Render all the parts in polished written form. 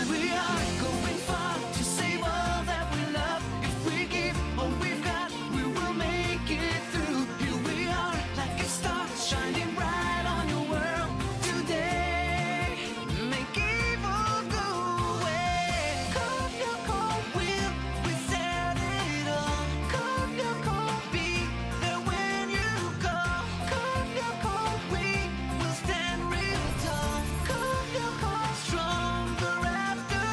we are going far to save all that we love. If we give all we've got, we will make it through. Here we are, like a star, shining bright on your world today. Make evil go away. Cold Lyoko will we set it all. Cold Lyoko, be there when you call. Cold Lyoko, we will stand real tall. Cold Lyoko, stronger after all.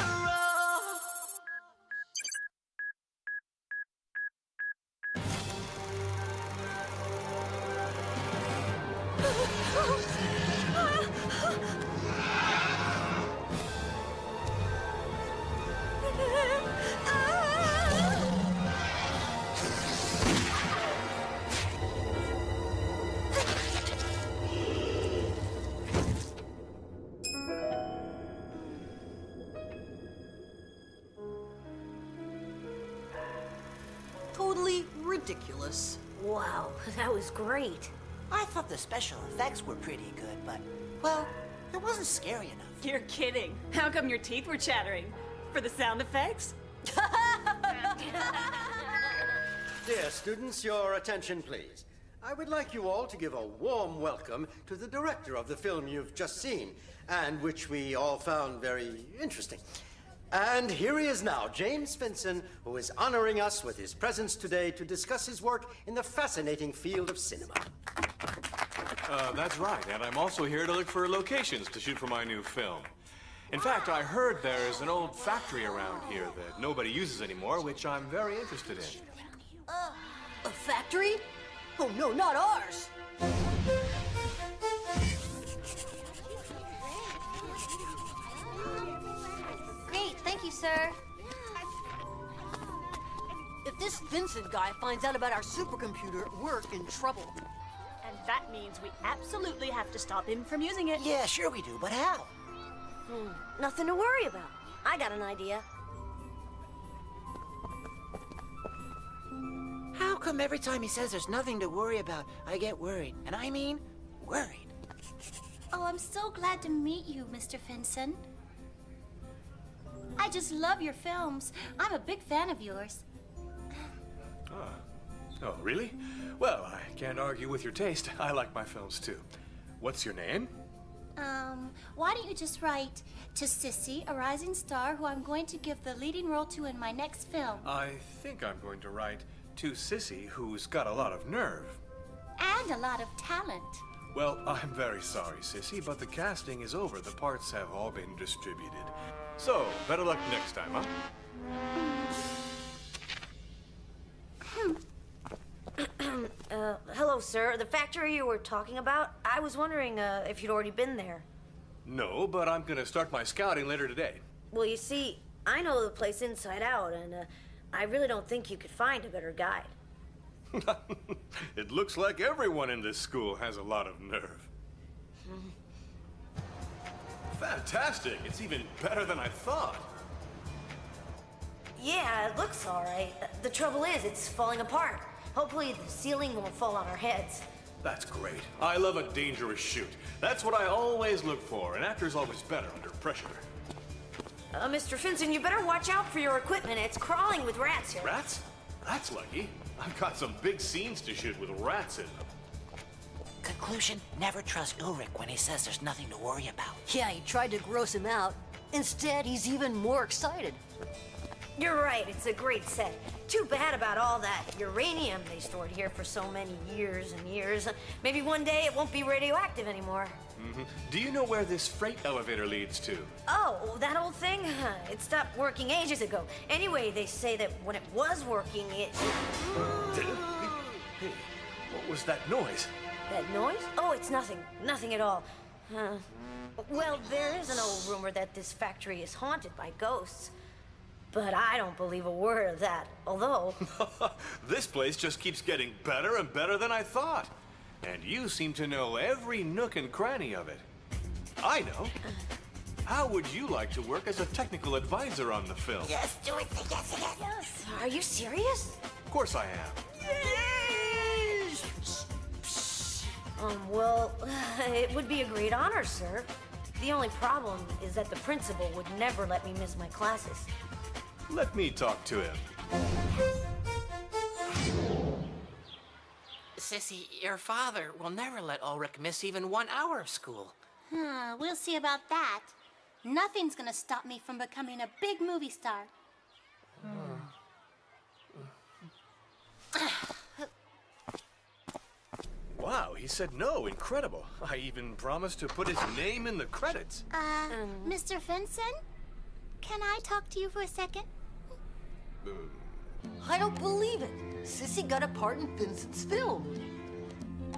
Totally ridiculous. Wow, that was great. I thought the special effects were pretty good, but, well, it wasn't scary enough. You're kidding. How come your teeth were chattering? For the sound effects? Dear students, your attention, please. I would like you all to give a warm welcome to the director of the film you've just seen, and which we all found very interesting. And here he is now, James Finson, who is honoring us with his presence today to discuss his work in the fascinating field of cinema. That's right, and I'm also here to look for locations to shoot for my new film. In fact, I heard there's an old factory around here that nobody uses anymore, which I'm very interested in. A factory? Oh no, not ours! Great, thank you, sir. If this Vincent guy finds out about our supercomputer, we're in trouble. And that means we absolutely have to stop him from using it. Yeah, sure we do, but how? Nothing to worry about. I got an idea. How come every time he says there's nothing to worry about, I get worried? And I mean, worried. Oh, I'm so glad to meet you, Mr. Finson. I just love your films. I'm a big fan of yours. Oh, really? Well, I can't argue with your taste. I like my films too. What's your name? Why don't you just write to Sissy, a rising star who I'm going to give the leading role to in my next film. I think I'm going to write to Sissy, who's got a lot of nerve. And a lot of talent. Well, I'm very sorry, Sissy, but the casting is over. The parts have all been distributed. So, better luck next time, huh? Hello, sir. The factory you were talking about, I was wondering if you'd already been there. No, but I'm gonna start my scouting later today. Well, you see, I know the place inside out, and I really don't think you could find a better guide. It looks like everyone in this school has a lot of nerve. Fantastic! It's even better than I thought. Yeah, it looks all right. The trouble is, it's falling apart. Hopefully the ceiling won't fall on our heads. That's great. I love a dangerous shoot. That's what I always look for. An actor's always better under pressure. Mr. Finson, you better watch out for your equipment. It's crawling with rats here. Rats? That's lucky. I've got some big scenes to shoot with rats in them. Conclusion, never trust Ulrich when he says there's nothing to worry about. Yeah, he tried to gross him out. Instead, he's even more excited. You're right, it's a great set. Too bad about all that uranium they stored here for so many years and years. Maybe one day it won't be radioactive anymore. Do you know where this freight elevator leads to? Oh, that old thing? It stopped working ages ago. Anyway, they say that when it was working, it... Hey, what was that noise? That noise? Oh, it's nothing. Nothing at all. Well, there is an old rumor that this factory is haunted by ghosts. But I don't believe a word of that, although... This place just keeps getting better and better than I thought. And you seem to know every nook and cranny of it. I know. How would you like to work as a technical advisor on the film? Yes, do it. Yes, yes. Yes. Are you serious? Of course I am. Well, it would be a great honor, sir. The only problem is that the principal would never let me miss my classes. Let me talk to him. Sissy, your father will never let Ulrich miss even 1 hour of school. We'll see about that. Nothing's gonna stop me from becoming a big movie star. Wow, he said no. Incredible. I even promised to put his name in the credits. Mr. Finson? Can I talk to you for a second? I don't believe it. Sissy got a part in Vincent's film.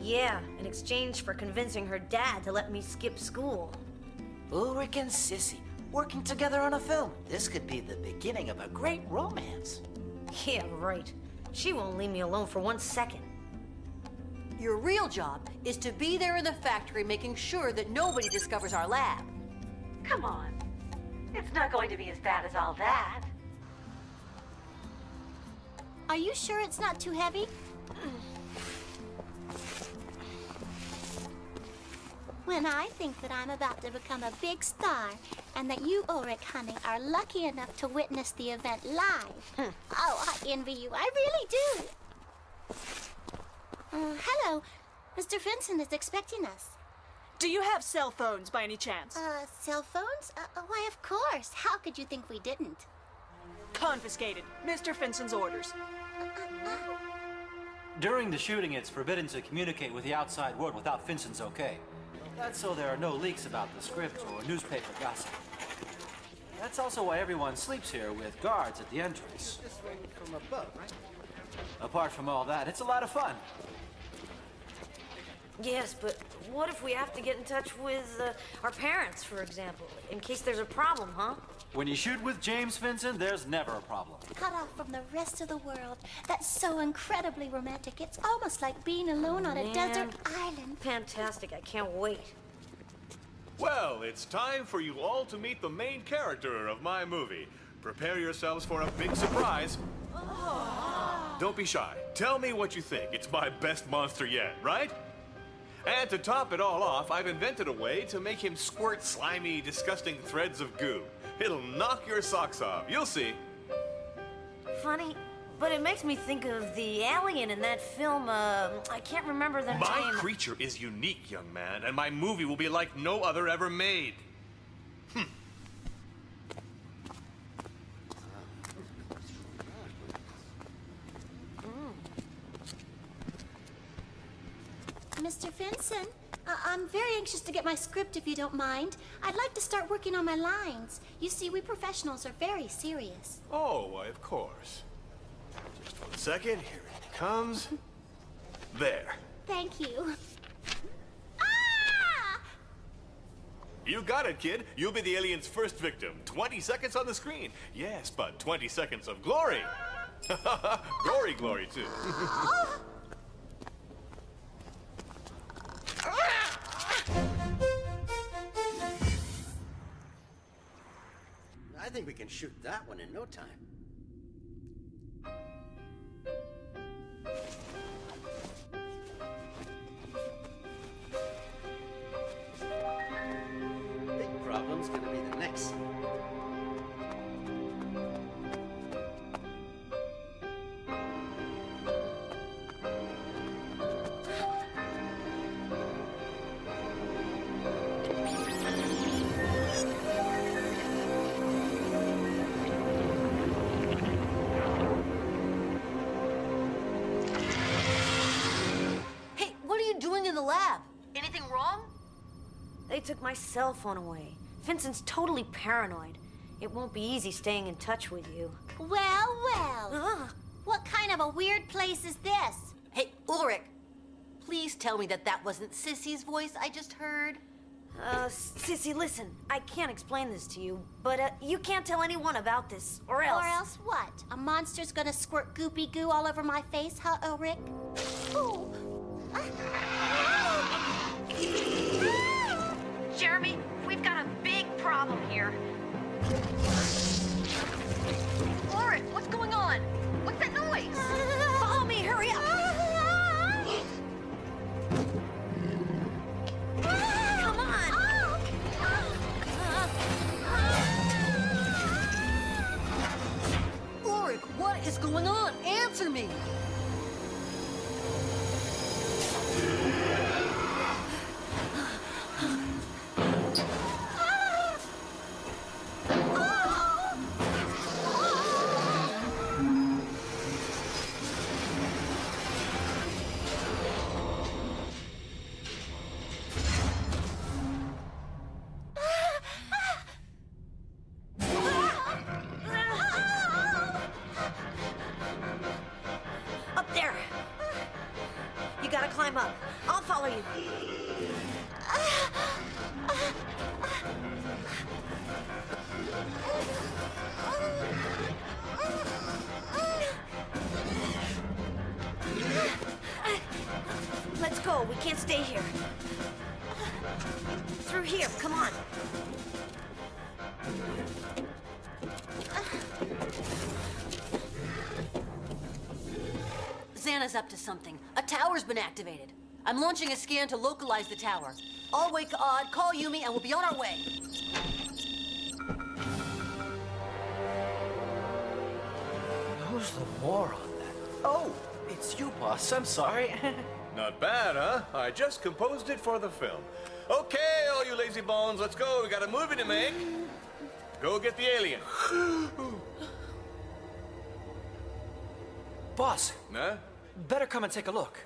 Yeah, in exchange for convincing her dad to let me skip school. Ulrich and Sissy working together on a film. This could be the beginning of a great romance. Yeah, right. She won't leave me alone for 1 second. Your real job is to be there in the factory making sure that nobody discovers our lab. Come on. It's not going to be as bad as all that. Are you sure it's not too heavy? When I think that I'm about to become a big star, and that you, Ulrich, honey, are lucky enough to witness the event live. Oh, I envy you. I really do. Hello. Mr. Finson is expecting us. Do you have cell phones by any chance? Cell phones? Why, of course. How could you think we didn't? Confiscated. Mr. Finson's orders. During the shooting, it's forbidden to communicate with the outside world without Finson's okay. That's so there are no leaks about the script or newspaper gossip. That's also why everyone sleeps here with guards at the entrance. This way from above, right? Apart from all that, it's a lot of fun. Yes, but what if we have to get in touch with our parents, for example, in case there's a problem, huh? When you shoot with James Finson, there's never a problem. Cut off from the rest of the world. That's so incredibly romantic. It's almost like being alone on a Man. desert island. Fantastic. I can't wait. Well, it's time for you all to meet the main character of my movie. Prepare yourselves for a big surprise. Don't be shy. Tell me what you think. It's my best monster yet, right? And to top it all off, I've invented a way to make him squirt slimy, disgusting threads of goo. It'll knock your socks off. You'll see. Funny, but it makes me think of the alien in that film, I can't remember the My name. creature is unique, young man, and my movie will be like no other ever made. Mr. Finson, I'm very anxious to get my script if you don't mind. I'd like to start working on my lines. You see, we professionals are very serious. Oh, why, of course. Just 1 second. Here it comes. There. Thank you. Ah! You got it, kid. You'll be the alien's first victim. 20 seconds on the screen. Yes, but 20 seconds of glory. Gory glory, too. I think we can shoot that one in no time. Big problem's gonna be the next scene. Hey, what are you doing in the lab? Anything wrong? They took my cell phone away. Finson's totally paranoid. It won't be easy staying in touch with you. Well, well. What kind of a weird place is this? Hey, Ulrich, please tell me that that wasn't Sissy's voice I just heard. Sissy, listen. I can't explain this to you, but you can't tell anyone about this, or else. Or else what? A monster's gonna squirt goopy goo all over my face, huh, Ulrich? Ooh. Jeremy, we've got a big problem here. Ulrich, what's going on? What's that noise? Follow me, hurry up! Come on! going on? Answer me! Up there. You gotta climb up. I'll follow you. Let's go. We can't stay here. Through here. Come on. Xana's up to something. A tower's been activated. I'm launching a scan to localize the tower. I'll wake Odd, call Yumi, and we'll be on our way. Who's the moron then? Oh, it's you, boss. I'm sorry. Not bad, huh? I just composed it for the film. Okay, all you lazy bones, let's go. We got a movie to make. Go get the alien. Boss, Huh? better come and take a look.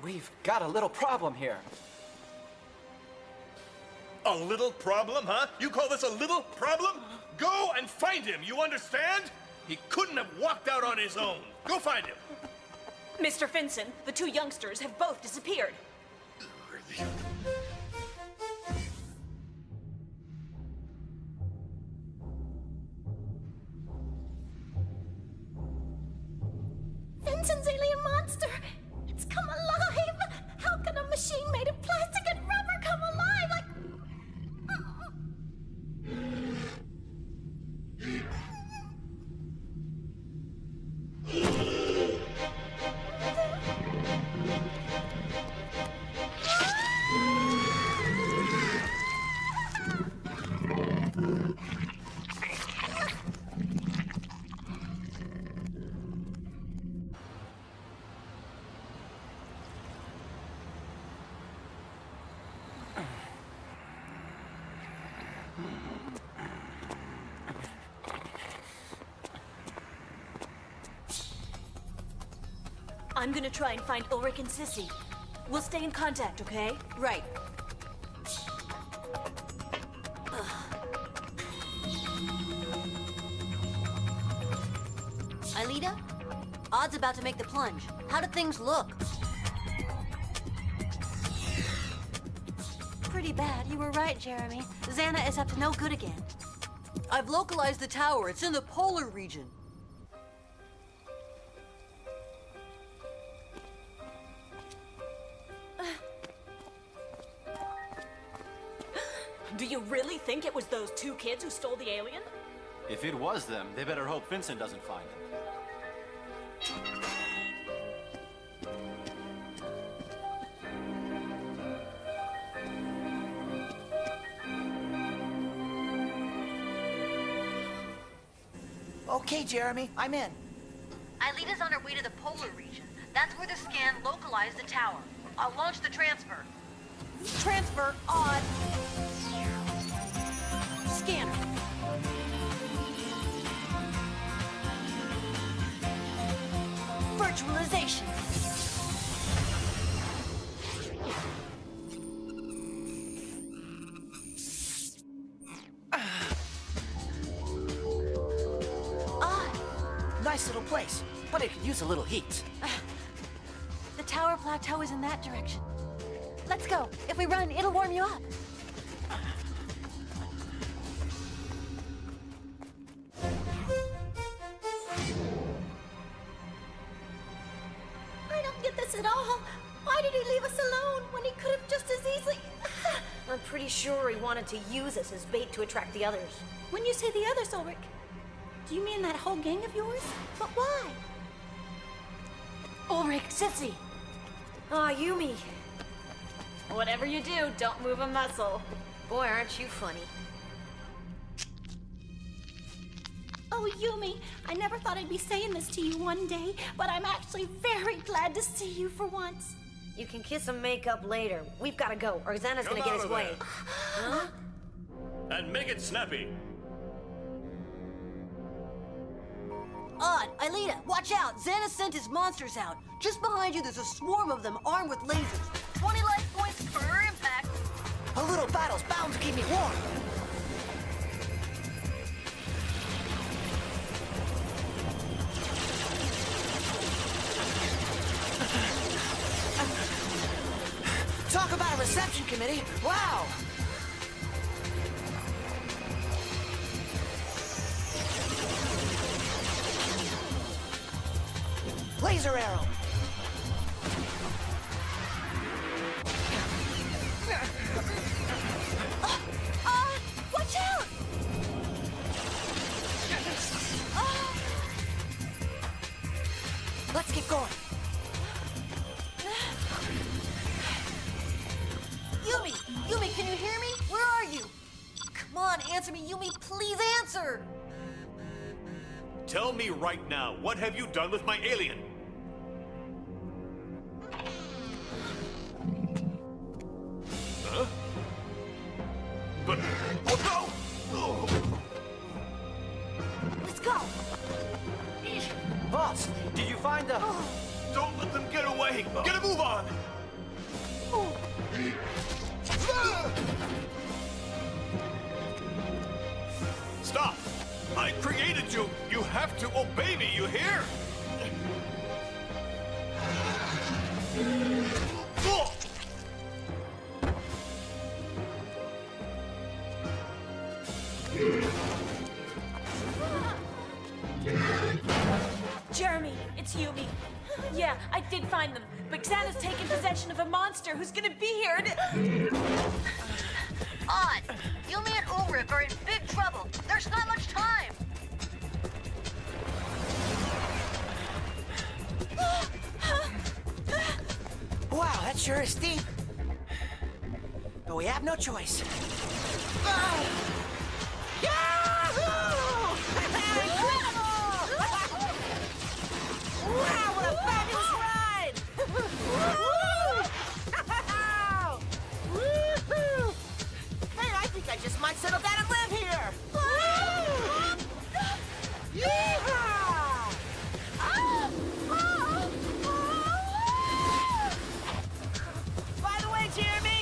We've got a little problem here. A little problem, huh? You call this a little problem? Go and find him, you understand? He couldn't have walked out on his own. Go find him. Mr. Finson, the two youngsters have both disappeared. Vincent's alien monster! It's come alive! How can a machine made of plastic and rubber come alive? Like. I'm gonna try and find Ulrich and Sissy. We'll stay in contact, okay? Right. Aelita? Odd's about to make the plunge. How do things look? Pretty bad. You were right, Jeremy. Xana is up to no good again. I've localized the tower. It's in the polar region. Do you really think it was those two kids who stole the alien? If it was them, they better hope Vincent doesn't find it. Okay, Jeremy, I'm in. Aelita's on her way to the polar region. That's where the scan localized the tower. I'll launch the transfer. Transfer on. Scanner. Virtualization. Nice little place, but it could use a little heat. The tower plateau is in that direction. Let's go. If we run, it'll warm you up. I don't get this at all. Why did he leave us alone when he could have just as easily... I'm pretty sure he wanted to use us as bait to attract the others. When you say the others, Ulrich, do you mean that whole gang of yours? But why? Ulrich, Sissy! Ah, Yumi. Whatever you do, don't move a muscle. Boy, aren't you funny. Oh, Yumi, I never thought I'd be saying this to you one day, but I'm actually very glad to see you for once. You can kiss and make up later. We've got to go, or Xana's Come gonna get out his of way. there. Huh? And make it snappy. Odd, Aelita, watch out! Xana sent his monsters out. Just behind you, there's a swarm of them armed with lasers. 20 life points per impact. A little battle's bound to keep me warm. Talk about a reception committee. Wow! Laser arrow. Watch out! Let's get going. Yumi, can you hear me? Where are you? Come on, answer me, Yumi, please answer! Tell me right now, what have you done with my alien? Huh? But... Oh, no! Let's go! Boss, did you find the... Don't let them get away! Get a move on! Stop! I created you! You have to obey me, you hear? Jeremy, it's Yumi. Yeah, I did find them, but Xana's taken possession of a monster who's gonna be here and... Odd, Yumi and Ulrich are in big trouble. There's not much time. Wow, that sure is steep. But we have no choice. Yahoo! Incredible! Wow, what a fabulous ride! Woo-hoo! Hey, I think I just might settle down and live here. Yeehaw! By the way, Jeremy,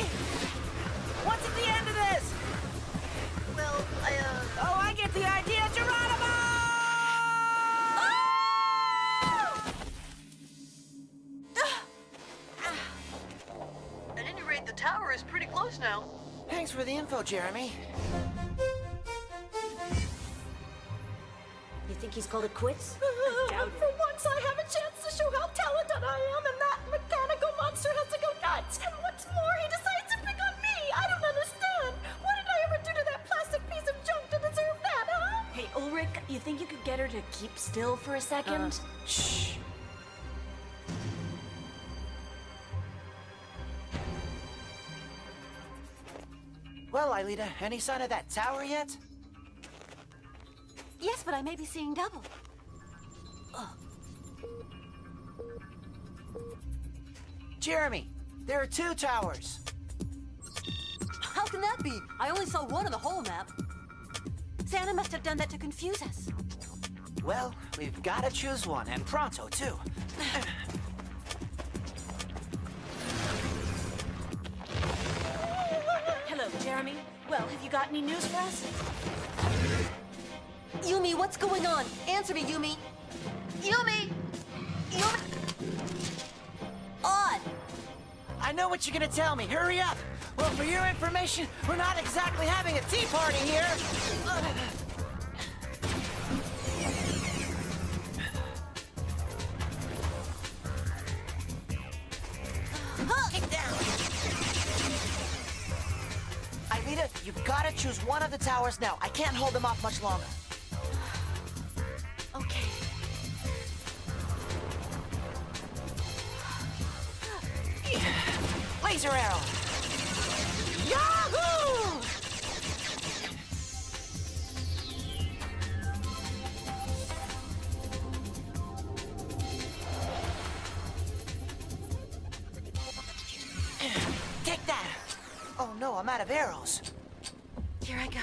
what's at the end of this? Well, Oh, I get the idea, Geronimo! at any rate, the tower is pretty close now. Thanks for the info, Jeremy. You think he's called it quits? Doubt for once I have a chance to show how talented I am, and that mechanical monster has to go nuts. And what's more, he decides to pick on me. I don't understand. What did I ever do to that plastic piece of junk to deserve that, huh? Hey, Ulrich, you think you could get her to keep still for a second? Shh. Well, Aelita, any sign of that tower yet? Yes, but I may be seeing double. Jeremy, there are 2 towers. How can that be? I only saw one on the whole map. Xana must have done that to confuse us. Well, we've got to choose one, and pronto, too. Hello, Jeremy. Well, have you got any news for us? Yumi, what's going on? Answer me, Yumi. Yumi! Yumi! Odd! I know what you're gonna tell me. Hurry up! Well, for your information, we're not exactly having a tea party here. Get down! Aelita, you've got to choose one of the towers now. I can't hold them off much longer. Okay. Laser arrow! Yahoo! no, I'm out of arrows. Here I go.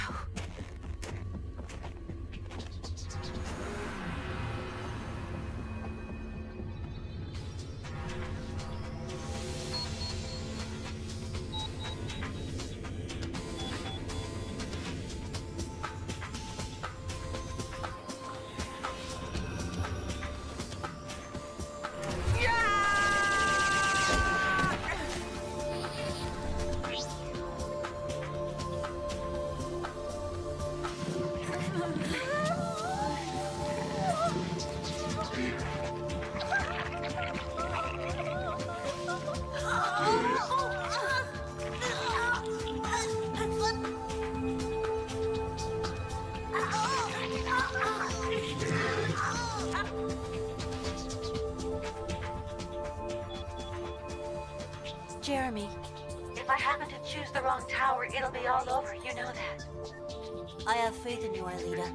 Jeremy, If I happen to choose the wrong tower, it'll be all over. You know that. I have faith in you, Aelita.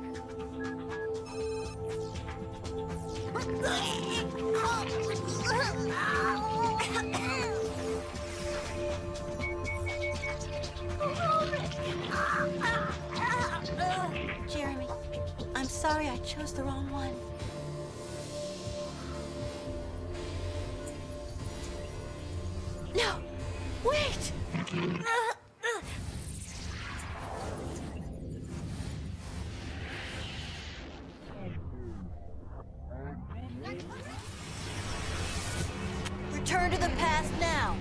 Jeremy, I'm sorry I chose the wrong one. No! Wait! Return to the past now!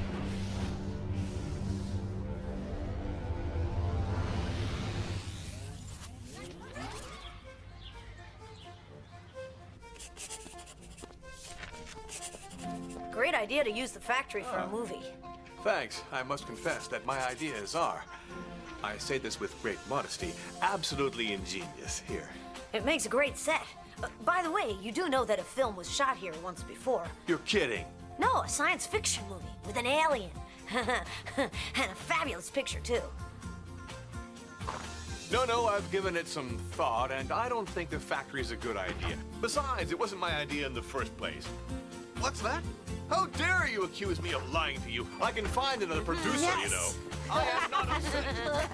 Great idea to use the factory for a movie. Thanks. I must confess that my ideas are, I say this with great modesty, absolutely ingenious. Here. It makes a great set. By the way, you do know that a film was shot here once before. You're kidding. No, a science fiction movie with an alien. And a fabulous picture, too. No, I've given it some thought, and I don't think the factory's a good idea. Besides, it wasn't my idea in the first place. What's that? How dare you accuse me of lying to you? I can find another producer, you know. I am not upset.